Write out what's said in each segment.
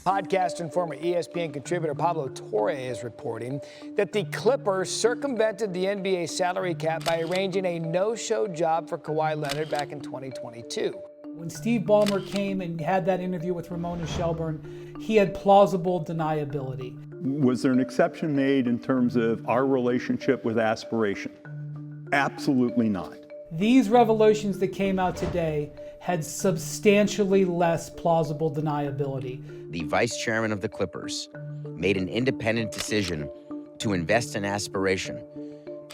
Podcast and former ESPN contributor Pablo Torre is reporting that the Clippers circumvented the NBA salary cap by arranging a no-show job for Kawhi Leonard back in 2022. When Steve Ballmer came and had that interview with Ramona Shelburne, he had plausible deniability. Was there an exception made in terms of our relationship with aspiration? Absolutely not. These revelations that came out today had substantially less plausible deniability. The vice chairman of the Clippers made an independent decision to invest in aspiration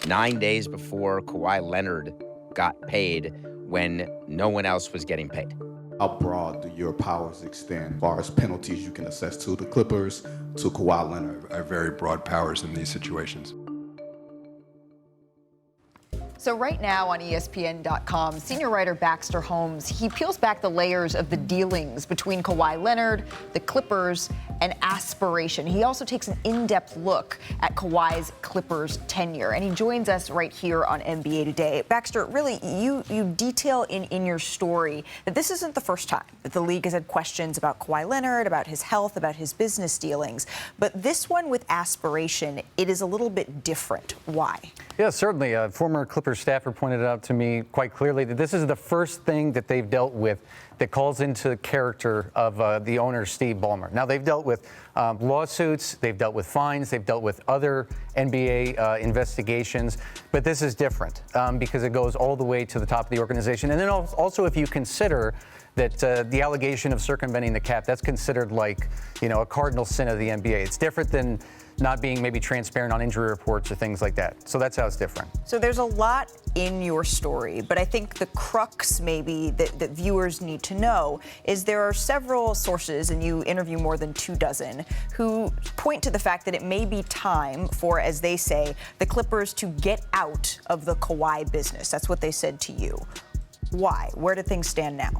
9 days before Kawhi Leonard got paid when no one else was getting paid. How broad do your powers extend as far as penalties you can assess to the Clippers, to Kawhi Leonard? Are very broad powers in these situations. So right now on ESPN.com, senior writer Baxter Holmes, he peels back the layers of the dealings between Kawhi Leonard, the Clippers, and aspiration. He also takes an in-depth look at Kawhi's Clippers tenure, and he joins us right here on NBA Today. Baxter, really, you detail in your story that this isn't the first time that the league has had questions about Kawhi Leonard, about his health, about his business dealings. But this one with aspiration, it is a little bit different. Why? Yeah, certainly. A former Clippers staffer pointed out to me quite clearly that this is the first thing that they've dealt with that calls into the character of the owner, Steve Ballmer. Now, they've dealt with lawsuits, they've dealt with fines, they've dealt with other NBA investigations, but this is different because it goes all the way to the top of the organization. And then also, if you consider that the allegation of circumventing the cap, that's considered like, a cardinal sin of the NBA. It's different than not being maybe transparent on injury reports or things like that. So that's how it's different. So there's a lot in your story, but I think the crux maybe that viewers need to know is there are several sources, and you interview more than 24, who point to the fact that it may be time for, as they say, the Clippers to get out of the Kawhi business. That's what they said to you. Why? Where do things stand now?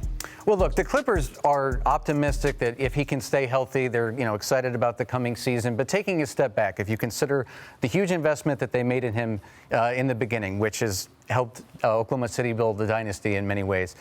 Well, look, the Clippers are optimistic that if he can stay healthy, they're excited about the coming season. But taking a step back, if you consider the huge investment that they made in him in the beginning, which has helped Oklahoma City build the dynasty in many ways,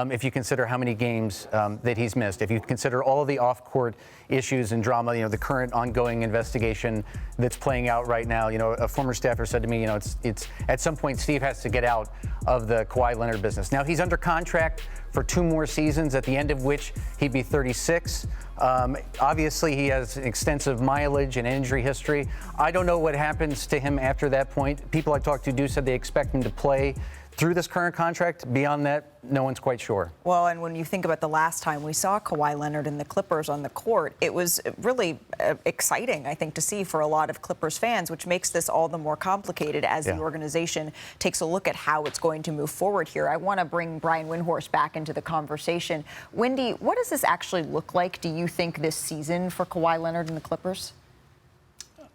if you consider how many games that he's missed, if you consider all of the off-court issues and drama, the current ongoing investigation that's playing out right now, a former staffer said to me, it's at some point Steve has to get out of the Kawhi Leonard business. Now, he's under contract for 2 more seasons, at the end of which he'd be 36. Obviously, he has extensive mileage and injury history. I don't know what happens to him after that point. People I talked to said they expect him to play through this current contract. Beyond that, no one's quite sure. Well, and when you think about the last time we saw Kawhi Leonard and the Clippers on the court, it was really exciting, I think, to see for a lot of Clippers fans, which makes this all the more complicated as the organization takes a look at how it's going to move forward here. I want to bring Brian Windhorst back into the conversation. Wendy, what does this actually look like, do you think, this season for Kawhi Leonard and the Clippers?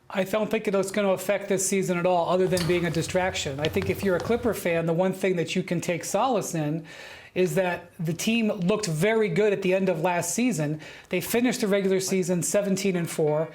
I don't think it's going to affect this season at all, other than being a distraction. I think if you're a Clipper fan, the one thing that you can take solace in is that the team looked very good at the end of last season. They finished the regular season 17-4.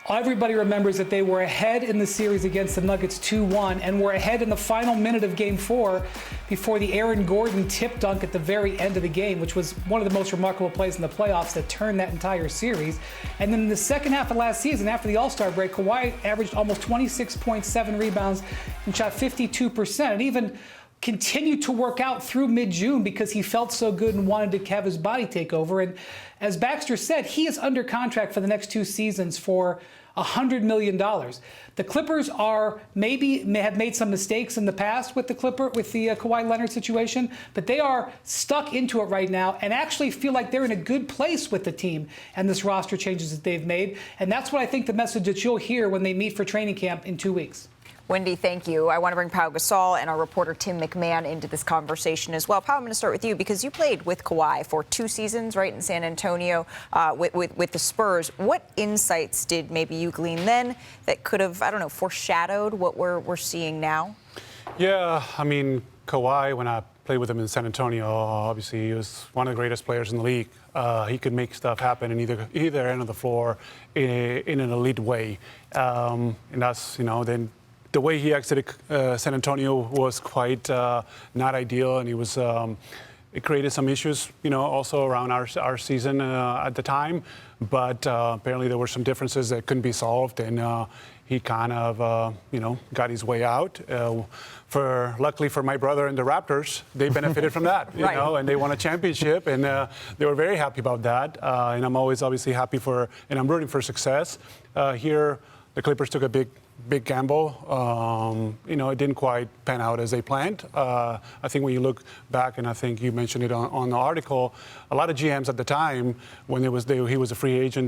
Everybody remembers that they were ahead in the series against the Nuggets 2-1 and were ahead in the final minute of Game 4 before the Aaron Gordon tip dunk at the very end of the game, which was one of the most remarkable plays in the playoffs that turned that entire series. And then in the second half of last season, after the All-Star break, Kawhi averaged almost 26.7 rebounds and shot 52%. And even continued to work out through mid-June because he felt so good and wanted to have his body take over. And as Baxter said, he is under contract for the next 2 seasons for $100 million. The Clippers may have made some mistakes in the past with the Kawhi Leonard situation, but they are stuck into it right now and actually feel like they're in a good place with the team and this roster changes that they've made. And that's what I think the message that you'll hear when they meet for training camp in 2 weeks. Wendy, thank you. I want to bring Pau Gasol and our reporter Tim McMahon into this conversation as well. Pau, I'm going to start with you because you played with Kawhi for 2 seasons, right, in San Antonio with the Spurs. What insights did maybe you glean then that could have, foreshadowed what we're seeing now? Yeah, I mean, Kawhi, when I played with him in San Antonio, obviously he was one of the greatest players in the league. He could make stuff happen in either end of the floor in an elite way. And that's, then the way he exited San Antonio was quite not ideal, and he was it created some issues, also around our season at the time. But apparently there were some differences that couldn't be solved, and he kind of, got his way out. Luckily for my brother and the Raptors, they benefited from that, and they won a championship, and they were very happy about that. And I'm always obviously happy and I'm rooting for success. Here, the Clippers took a big gamble. It didn't quite pan out as they planned. I think when you look back, and I think you mentioned it on the article, a lot of GMs at the time, when he was a free agent,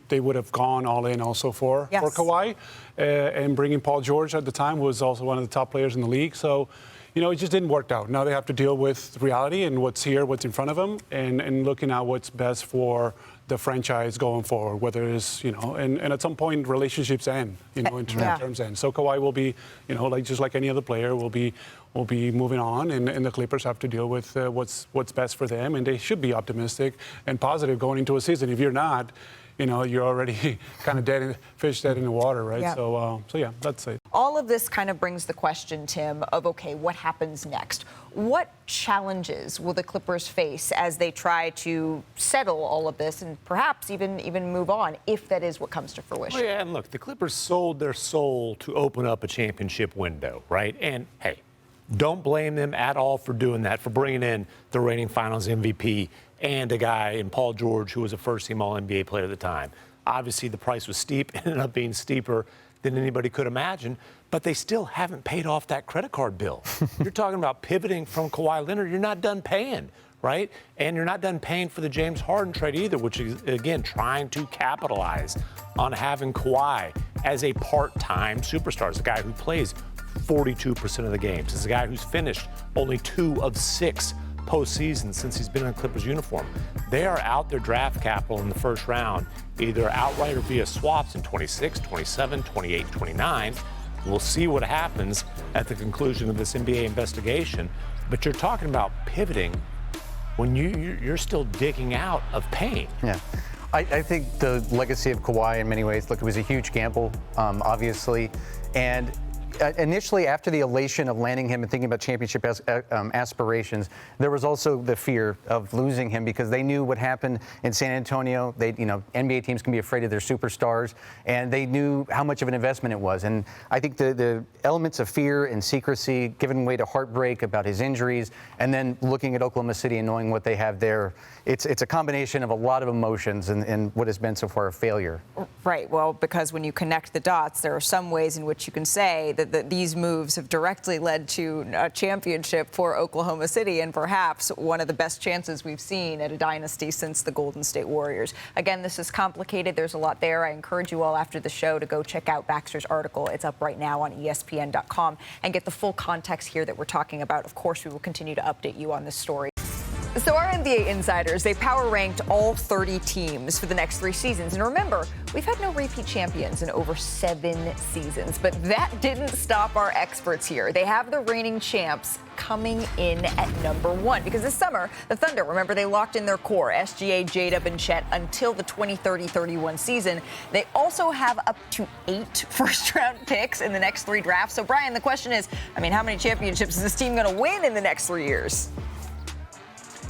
they would have gone all in also for Kawhi. And bringing Paul George at the time, who was also one of the top players in the league. So, it just didn't work out. Now they have to deal with reality and what's in front of them, and looking at what's best for the franchise going forward, whether it's, and at some point relationships end, in terms end. So Kawhi will be, just like any other player, will be moving on, and the Clippers have to deal with what's best for them, and they should be optimistic and positive going into a season. If you're not, you're already kind of fish dead in the water, right? Yeah. So that's it. All of this kind of brings the question, Tim, of, okay, what happens next? What challenges will the Clippers face as they try to settle all of this and perhaps even move on, if that is what comes to fruition? Well, yeah, and look, the Clippers sold their soul to open up a championship window, right? And, hey, don't blame them at all for doing that, for bringing in the reigning Finals MVP and a guy in Paul George who was a first-team All-NBA player at the time. Obviously, the price was steep. It ended up being steeper than anybody could imagine, but they still haven't paid off that credit card bill. You're talking about pivoting from Kawhi Leonard. You're not done paying, right? And you're not done paying for the James Harden trade either, which is, again, trying to capitalize on having Kawhi as a part-time superstar, as a guy who plays 42% of the games, as a guy who's finished only 2 of 6 postseason since he's been in a Clippers uniform. They are out their draft capital in the first round, either outright or via swaps in 26, 27, 28, 29. We'll see what happens at the conclusion of this NBA investigation. But you're talking about pivoting when you're still digging out of pain. Yeah. I think the legacy of Kawhi in many ways, look, it was a huge gamble, obviously. And initially, after the elation of landing him and thinking about championship aspirations, there was also the fear of losing him because they knew what happened in San Antonio. NBA teams can be afraid of their superstars, and they knew how much of an investment it was. And I think the elements of fear and secrecy, giving way to heartbreak about his injuries, and then looking at Oklahoma City and knowing what they have there, it's a combination of a lot of emotions and what has been so far a failure. Right. Well, because when you connect the dots, there are some ways in which you can say that these moves have directly led to a championship for Oklahoma City and perhaps one of the best chances we've seen at a dynasty since the Golden State Warriors. Again, this is complicated. There's a lot there. I encourage you all after the show to go check out Baxter's article. It's up right now on ESPN.com and get the full context here that we're talking about. Of course, we will continue to update you on this story. So our NBA insiders, they power ranked all 30 teams for the next 3 seasons. And remember, we've had no repeat champions in over 7 seasons. But that didn't stop our experts here. They have the reigning champs coming in at number 1. Because this summer, the Thunder, remember, they locked in their core, SGA, J-Dub, and Chet, until the 2030-31 season. They also have up to 8 first-round picks in the next 3 drafts. So, Brian, the question is, how many championships is this team going to win in the next 3 years?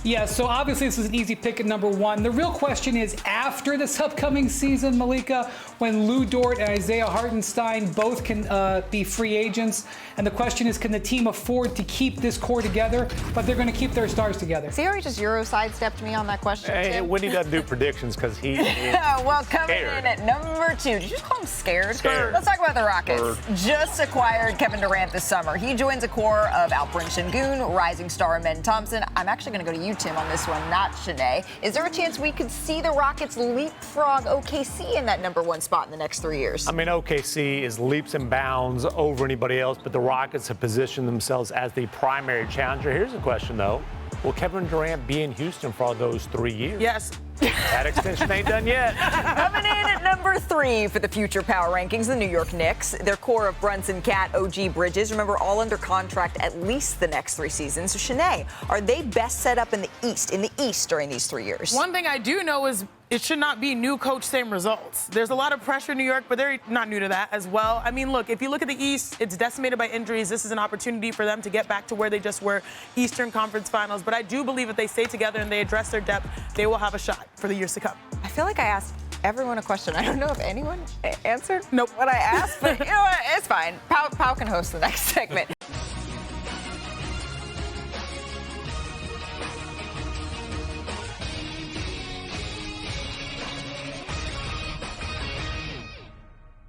Yeah, so obviously this is an easy pick at number 1. The real question is, after this upcoming season, Malika, when Lou Dort and Isaiah Hartenstein both can be free agents, and the question is, can the team afford to keep this core together? But they're going to keep their stars together. See how he just Euro sidestepped me on that question, Hey, Tim? Winnie doesn't do predictions because he is well, coming scared. in at number 2. Did you just call him scared? Scared. Let's talk about the Rockets. Just acquired Kevin Durant this summer. He joins a core of Alperen Sengun, rising star Amen Thompson. I'm actually going to go to you, Tim, on this one, not Shanae. Is there a chance we could see the Rockets leapfrog OKC in that number 1 spot in the next 3 years? OKC is leaps and bounds over anybody else, but the Rockets have positioned themselves as the primary challenger. Here's the question, though. Will Kevin Durant be in Houston for all those 3 years? Yes. That extension ain't done yet. Coming in at number Number 3 for the future power rankings, the New York Knicks. Their core of Brunson, Cat, OG, Bridges, remember, all under contract at least the next 3 seasons. So, Shanae, are they best set up in the East during these 3 years? One thing I do know is it should not be new coach, same results. There's a lot of pressure in New York, but they're not new to that as well. I mean, look, if you look at the East, it's decimated by injuries. This is an opportunity for them to get back to where they just were, Eastern Conference Finals. But I do believe if they stay together and they address their depth, they will have a shot for the years to come. I feel like I asked everyone a question. I don't know if anyone answered what I asked, but you know what? It's fine. Pau can host the next segment.